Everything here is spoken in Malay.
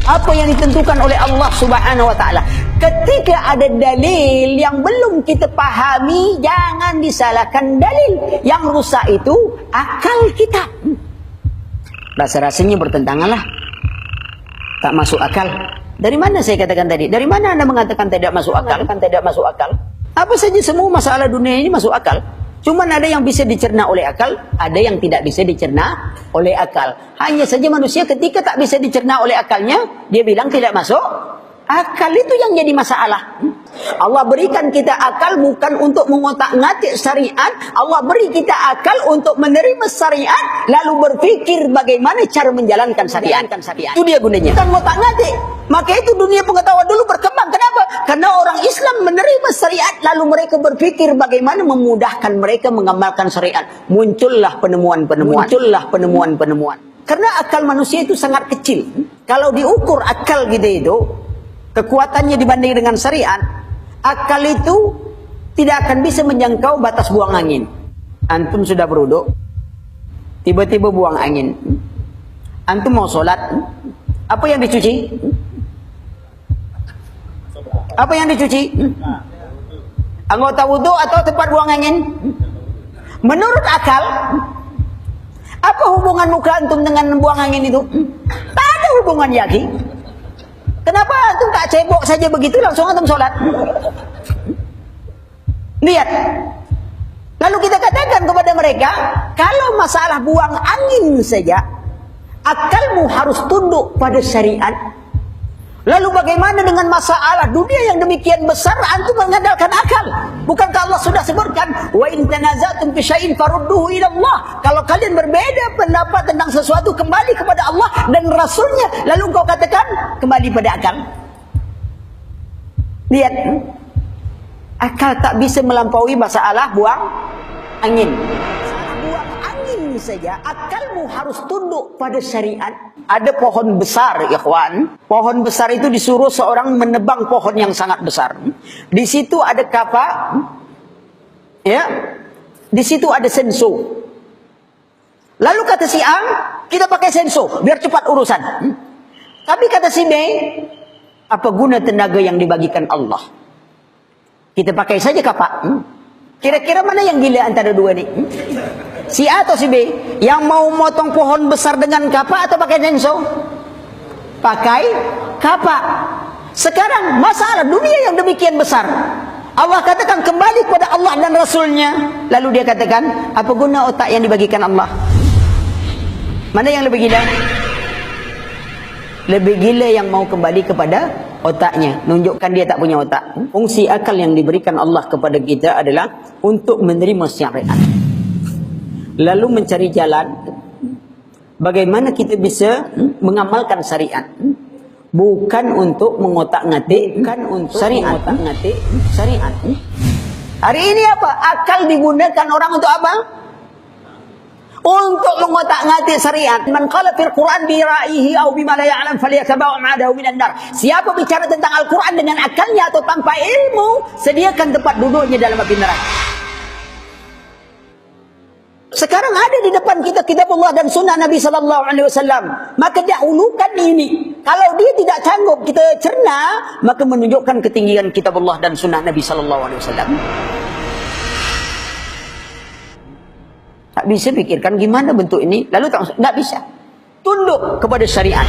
apa yang ditentukan oleh Allah Subhanahu wa taala. Ketika ada dalil yang belum kita pahami, jangan disalahkan dalil. Yang rusak itu akal kita. Rasa-rasanya bertentangan lah. Tak masuk akal. Dari mana saya katakan tadi? Dari mana Anda mengatakan tidak masuk akal? Tidak masuk akal. Apa saja semua masalah dunia ini masuk akal. Cuman ada yang bisa dicerna oleh akal, ada yang tidak bisa dicerna oleh akal. Hanya saja manusia ketika tak bisa dicerna oleh akalnya, dia bilang tidak masuk akal. Itu yang jadi masalah. Allah berikan kita akal bukan untuk mengotak-ngatik syariat. Allah beri kita akal untuk menerima syariat, lalu berfikir bagaimana cara menjalankan syariat. Itu dia gunanya. Bukan ngotak-ngatik. Maka itu dunia pengetahuan dulu berkembang. Kenapa? Karena orang Islam menerima syariat, lalu mereka berfikir bagaimana memudahkan mereka mengamalkan syariat. Muncullah penemuan-penemuan. Karena akal manusia itu sangat kecil. Kalau diukur akal kita itu, kekuatannya dibanding dengan syariat, akal itu tidak akan bisa menjangkau batas buang angin. Antum sudah beruduk, tiba-tiba buang angin. Antum mau sholat, apa yang dicuci? Apa yang dicuci? Anggota wudhu atau tempat buang angin? Menurut akal, apa hubungan muka antum dengan buang angin itu? Tak ada hubungan lagi. Kenapa antum tak cebok saja begitu langsung antum sholat? Lihat. Lalu kita katakan kepada mereka, kalau masalah buang angin saja, akalmu harus tunduk pada syariat. Lalu bagaimana dengan masalah dunia yang demikian besar, antum mengandalkan akal? Bukankah Allah sudah sebutkan, wa in tanazatum fi syai'in farudduhu ila Allah. Kalau kalian berbeda pendapat tentang sesuatu, kembali kepada Allah dan Rasulnya. Lalu engkau katakan kembali pada akal. Lihat, akal tak bisa melampaui masalah buang angin. Buang angin saja, akalmu harus tunduk pada syariat. Ada pohon besar, ikhwan. Pohon besar itu disuruh seorang menebang pohon yang sangat besar. Di situ ada kapak, ya. Di situ ada senso. Lalu kata si A, kita pakai senso biar cepat urusan. Tapi kata si B, apa guna tenaga yang dibagikan Allah? Kita pakai saja kapak. Kira-kira mana yang gila antara dua ini? Si A atau si B? Yang mau motong pohon besar dengan kapak atau pakai senso? Pakai kapak. Sekarang masalah dunia yang demikian besar, Allah katakan kembali kepada Allah dan Rasulnya. Lalu dia katakan, apa guna otak yang dibagikan Allah? Mana yang lebih gila? Lebih gila yang mau kembali kepada otaknya. Nunjukkan dia tak punya otak. Fungsi akal yang diberikan Allah kepada kita adalah untuk menerima syariat, lalu mencari jalan bagaimana kita bisa mengamalkan syariat, bukan untuk mengotak-ngatik, bukan untuk syariat. Hari ini apa? Akal digunakan orang untuk apa? Untuk mengotak-ngatik syariat. Man qala fil Quran bi ra'yihi aw bima la ya'lam falyatabawa ma'adahu minan nar. Siapa bicara tentang Al-Quran dengan akalnya atau tanpa ilmu, sediakan tempat duduknya dalam api neraka. Sekarang ada di depan kita kitab Allah dan sunnah Nabi sallallahu alaihi wasallam. Maka dahulukan ini. Kalau dia tidak sanggup kita cerna, maka menunjukkan ketinggian kitab Allah dan sunnah Nabi sallallahu alaihi wasallam. Tak bisa pikirkan gimana bentuk ini, lalu tak bisa. Tunduk kepada syariat.